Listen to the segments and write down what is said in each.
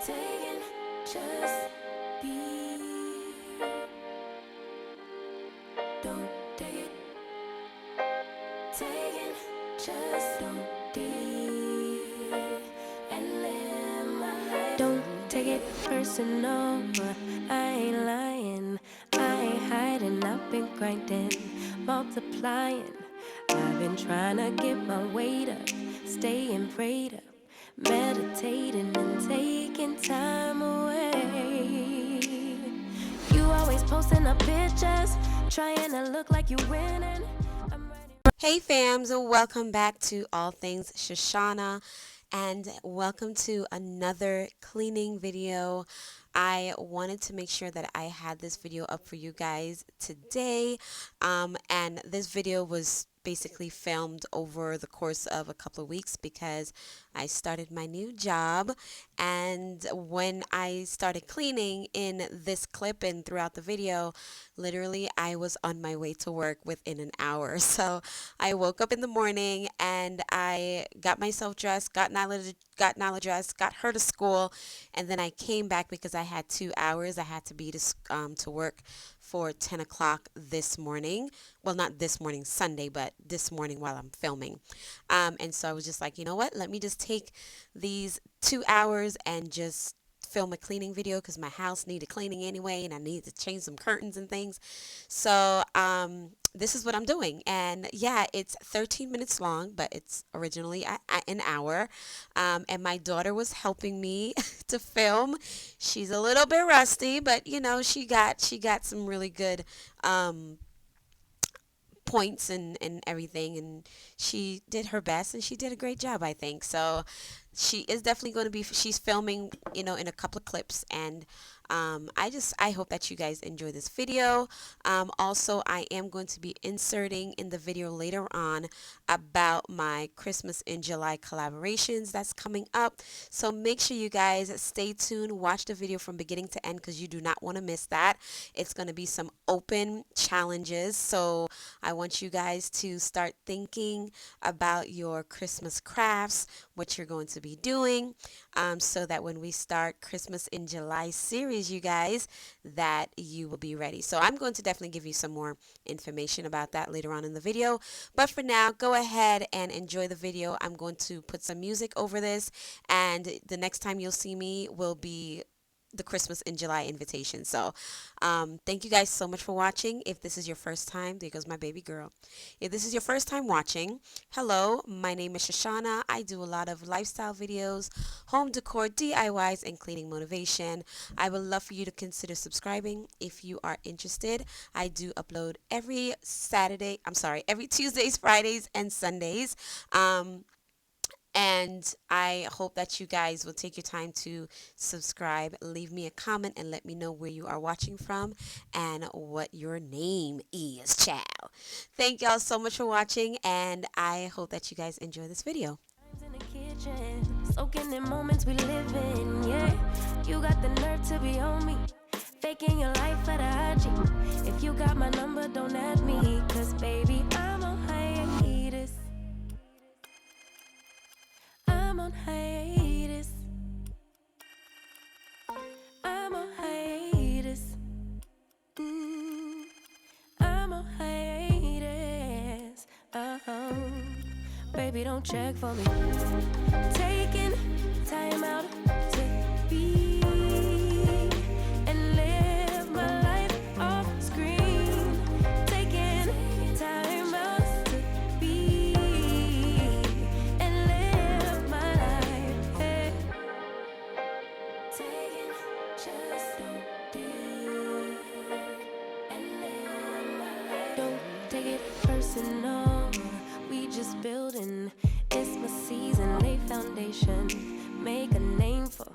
taking, just be. Don't take it. Taking, just don't be. And live my life. Don't take it personal. I ain't lying. I ain't hiding. I've been grinding, multiplying. I've been trying to get my weight up, staying prayed up, meditating and taking time away. You always posting up pictures, trying to look like you winning. Hey fams, welcome back to All Things Shushana, and welcome to another cleaning video. I wanted to make sure that I had this video up for you guys today, and this video was basically filmed over the course of a couple of weeks because I started my new job, and when I started cleaning in this clip and throughout the video, literally I was on my way to work within an hour. So I woke up in the morning and I got myself dressed, got Nala dressed, got her to school, and then I came back because I had 2 hours. I had to be to work for 10 o'clock this morning. Well, not this morning, Sunday, but this morning while I'm filming. And so I was just like, you know what? Let me just take these 2 hours and just film a cleaning video because my house needed cleaning anyway and I needed to change some curtains and things. So this is what I'm doing. And yeah, it's 13 minutes long, but it's originally an hour. And my daughter was helping me to film. She's a little bit rusty, but you know, she got some really good points and everything, and she did her best and she did a great job, I think. So she is definitely going to be, she's filming, you know, in a couple of clips, and I hope that you guys enjoy this video. Also, I am going to be inserting in the video later on about my Christmas in July collaborations that's coming up. So make sure you guys stay tuned, watch the video from beginning to end because you do not want to miss that. It's going to be some open challenges. So I want you guys to start thinking about your Christmas crafts, what you're going to be doing, so that when we start Christmas in July series, you guys, that you will be ready. So I'm going to definitely give you some more information about that later on in the video. But for now, go ahead and enjoy the video. I'm going to put some music over this, and the next time you'll see me will be the Christmas in July invitation. So thank you guys so much for watching. If this is your first time, there goes my baby girl. If this is your first time watching, hello, my name is Shoshana. I do a lot of lifestyle videos, home decor, DIYs, and cleaning motivation. I would love for you to consider subscribing if you are interested. I do upload every Tuesdays, Fridays, and Sundays. And I hope that you guys will take your time to subscribe, leave me a comment, and let me know where you are watching from and what your name is, child. Thank y'all so much for watching, and I hope that you guys enjoy this video. In the kitchen, soaking in moments we live in, yeah. You got the nerve to be on me, faking your life for the IG. If you got my number, don't add me, cause baby, I'm on hiatus. I'm on hiatus. I'm on hiatus. I'm on hiatus. Baby, don't check for me. Taking time out to be and live my life off screen. Taking time out to be and live my life. Hey. Taking just don't be and live my life. Don't take it personal. We just building. It's my season. Lay foundation. Make a name for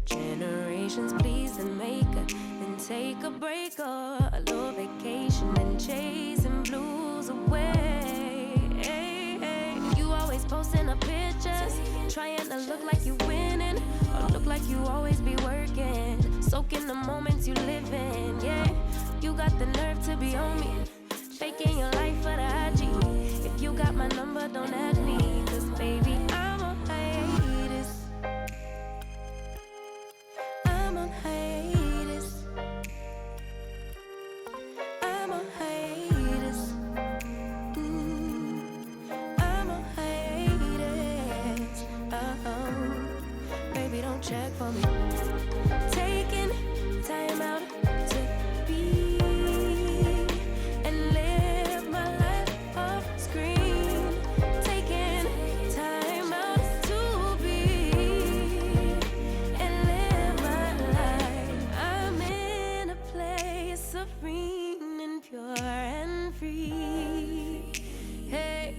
generations. Please and make a then take a break or a little vacation and chasing blues away. Hey, hey. You always posting up pictures, trying to look like you winning or look like you always be working. Soaking the moments you live in. Yeah, you got the nerve to be on me, faking your life for the IG. If you got my number, don't add me, cause baby, I'm on hiatus. don't check for me. Taking time out to be and live my life off screen. Taking time out to be and live my life. I'm in a place serene and pure and free. Hey,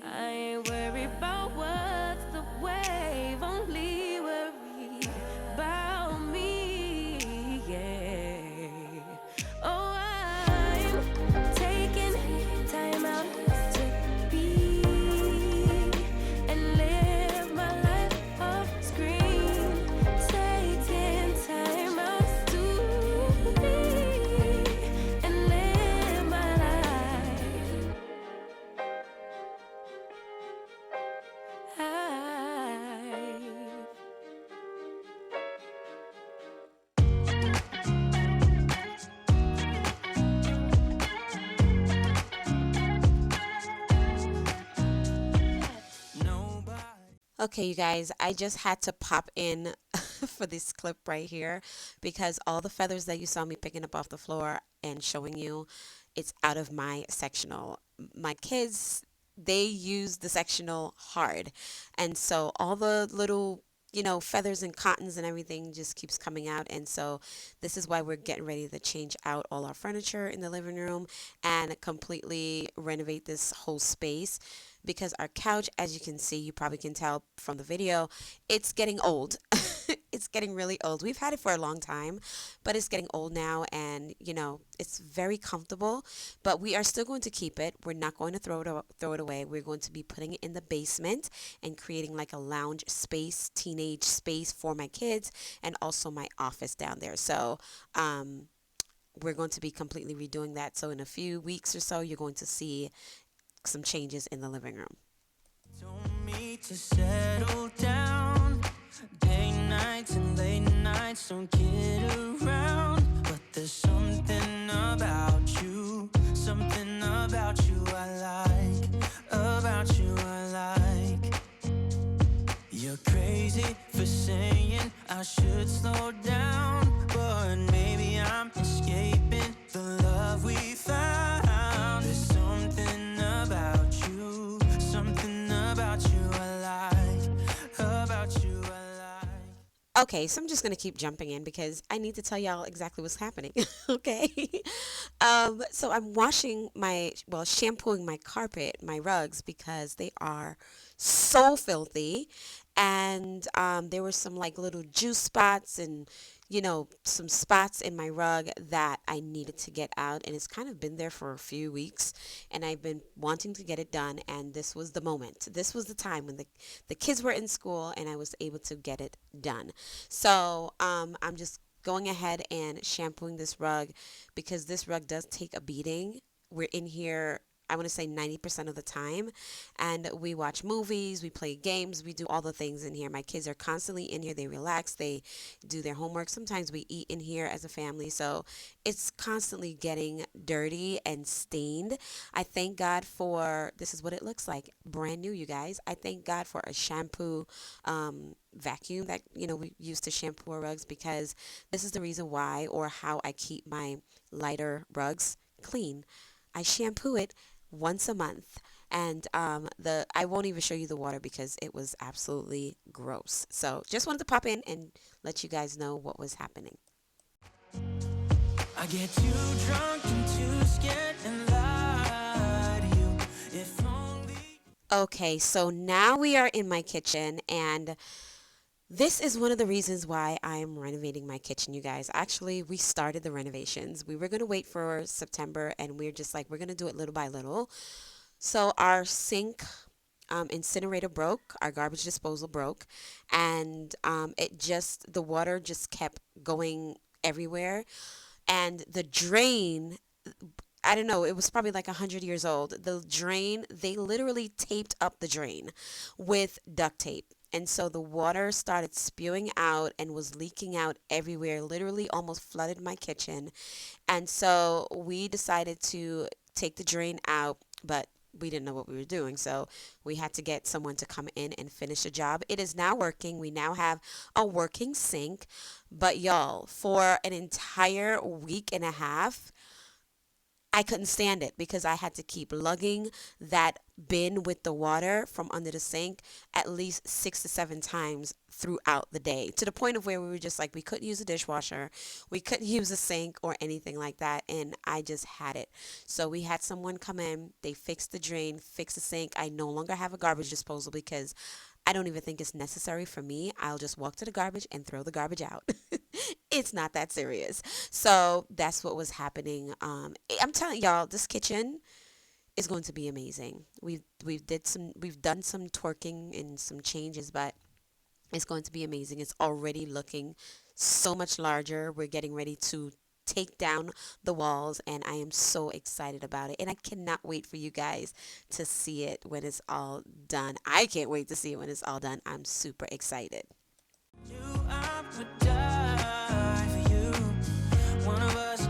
I ain't worried about what's the wave, only worry about me, yeah. Oh, I'm taking time out to be and live my life off screen. Taking time out to be and live my life. Okay, you guys, I just had to pop in for this clip right here because all the feathers that you saw me picking up off the floor and showing you, it's out of my sectional. My kids, they use the sectional hard. And so all the little, feathers and cottons and everything just keeps coming out. And so this is why we're getting ready to change out all our furniture in the living room and completely renovate this whole space because our couch, as you can see, you probably can tell from the video, it's getting old. It's getting really old. We've had it for a long time, but it's getting old now and, it's very comfortable, but we are still going to keep it. We're not going to throw it away. We're going to be putting it in the basement and creating like a lounge space, teenage space for my kids and also my office down there. So, we're going to be completely redoing that. So in a few weeks or so, you're going to see some changes in the living room. Told me to settle down. Day nights and late nights don't get around. But there's something about you I like. About you I like. You're crazy for saying I should slow down, but maybe I'm escaping the love we found. There's something about you I like, about you I like. Okay, so I'm just going to keep jumping in because I need to tell y'all exactly what's happening. Okay. So I'm shampooing my carpet, my rugs, because they are so filthy. And there were some like little juice spots and, some spots in my rug that I needed to get out. And it's kind of been there for a few weeks. And I've been wanting to get it done. And this was the moment. This was the time when the kids were in school and I was able to get it done. So I'm just going ahead and shampooing this rug because this rug does take a beating. We're in here, I want to say 90% of the time, and we watch movies, we play games, we do all the things in here. My kids are constantly in here. They relax, they do their homework. Sometimes we eat in here as a family, so it's constantly getting dirty and stained. I thank God for, this is what it looks like, brand new, you guys. I thank God for a shampoo vacuum that we use to shampoo our rugs, because this is the reason why, or how I keep my lighter rugs clean. I shampoo it once a month, and the I won't even show you the water because it was absolutely gross. So just wanted to pop in and let you guys know what was happening. I get too drunk and too scared and lie to you. If only. Okay, so now we are in my kitchen, and this is one of the reasons why I'm renovating my kitchen, you guys. Actually, we started the renovations. We were going to wait for September, and we're just like, we're going to do it little by little. So our sink incinerator broke, our garbage disposal broke, and the water just kept going everywhere. And the drain, I don't know, it was probably like 100 years old. The drain, they literally taped up the drain with duct tape. And so the water started spewing out and was leaking out everywhere, literally almost flooded my kitchen. And so we decided to take the drain out, but we didn't know what we were doing. So we had to get someone to come in and finish the job. It is now working. We now have a working sink. But y'all, for an entire week and a half, I couldn't stand it because I had to keep lugging that bin with the water from under the sink at least 6 to 7 times throughout the day, to the point of where we were just like, we couldn't use a dishwasher, we couldn't use a sink or anything like that, and I just had it. So we had someone come in, they fixed the drain, fixed the sink. I no longer have a garbage disposal because I don't even think it's necessary for me. I'll just walk to the garbage and throw the garbage out. It's not that serious. So that's what was happening. I'm telling y'all, this kitchen is going to be amazing. We've done some twerking and some changes, but it's going to be amazing. It's already looking so much larger. We're getting ready to take down the walls, and I am so excited about it. And I cannot wait for you guys to see it when it's all done. I can't wait to see it when it's all done. I'm super excited. I would die for you. One of us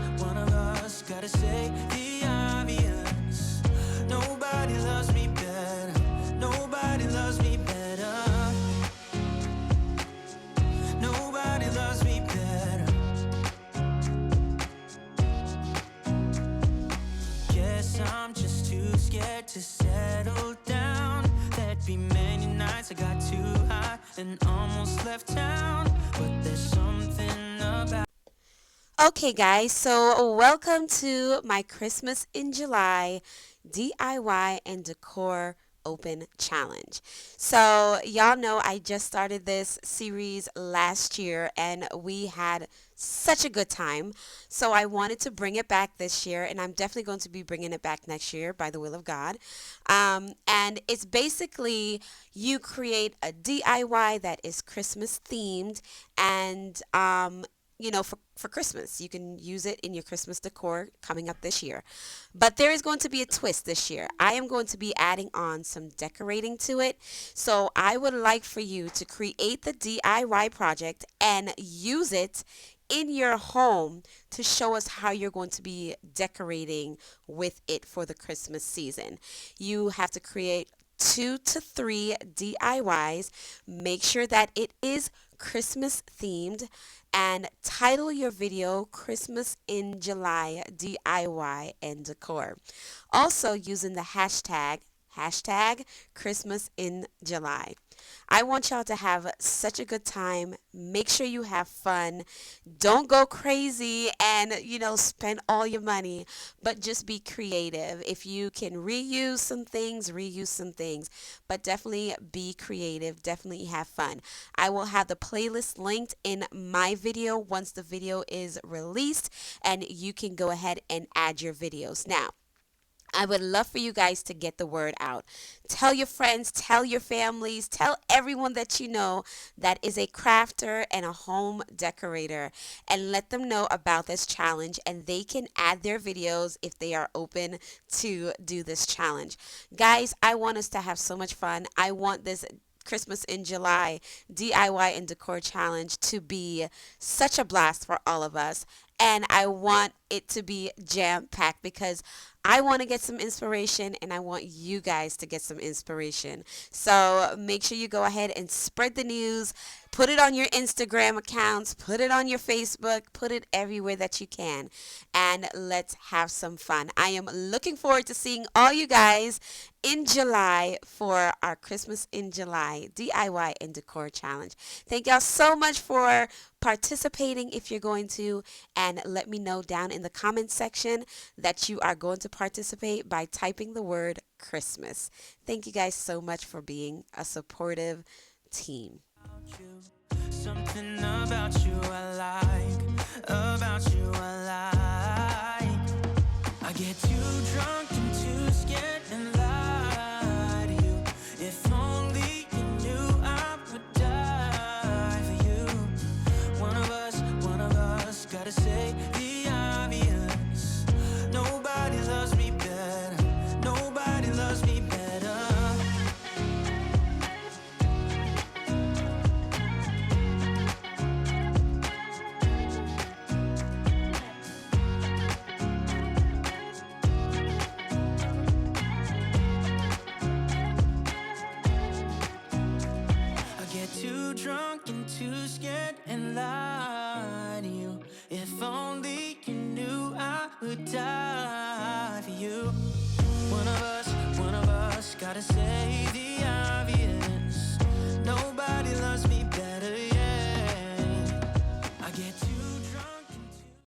gotta say the obvious. Nobody loves me better. Nobody loves me better. Nobody loves me better. Guess I'm just too scared to settle down. There'd be many nights I got too high and almost left town, but there's something about. Okay, guys, so welcome to my Christmas in July DIY and decor open challenge. So, y'all know I just started this series last year and we had such a good time. So, I wanted to bring it back this year, and I'm definitely going to be bringing it back next year by the will of God. And it's basically you create a DIY that is Christmas themed, and for Christmas. You can use it in your Christmas decor coming up this year. But there is going to be a twist this year. I am going to be adding on some decorating to it. So I would like for you to create the DIY project and use it in your home to show us how you're going to be decorating with it for the Christmas season. You have to create 2 to 3 DIYs. Make sure that it is Christmas themed, and title your video Christmas in July DIY and decor. Also using the hashtag Christmas in July. I want y'all to have such a good time. Make sure you have fun. Don't go crazy and, spend all your money, but just be creative. If you can reuse some things, reuse some things, but definitely be creative. Definitely have fun. I will have the playlist linked in my video once the video is released, and you can go ahead and add your videos. Now, I would love for you guys to get the word out. Tell your friends, tell your families, tell everyone that you know that is a crafter and a home decorator, and let them know about this challenge, and they can add their videos if they are open to do this challenge. Guys, I want us to have so much fun. I want this Christmas in July DIY and decor challenge to be such a blast for all of us. And I want it to be jam packed because I want to get some inspiration and I want you guys to get some inspiration. So make sure you go ahead and spread the news. Put it on your Instagram accounts, put it on your Facebook, put it everywhere that you can, and let's have some fun. I am looking forward to seeing all you guys in July for our Christmas in July DIY and decor challenge. Thank y'all so much for participating if you're going to, and let me know down in the comments section that you are going to participate by typing the word Christmas. Thank you guys so much for being a supportive team. Something about you I like, about you I like. I get too drunk and too scared and lie to you. If only you knew I would die for you. One of us gotta say the obvious. Nobody loves me better. Nobody loves me better. try to say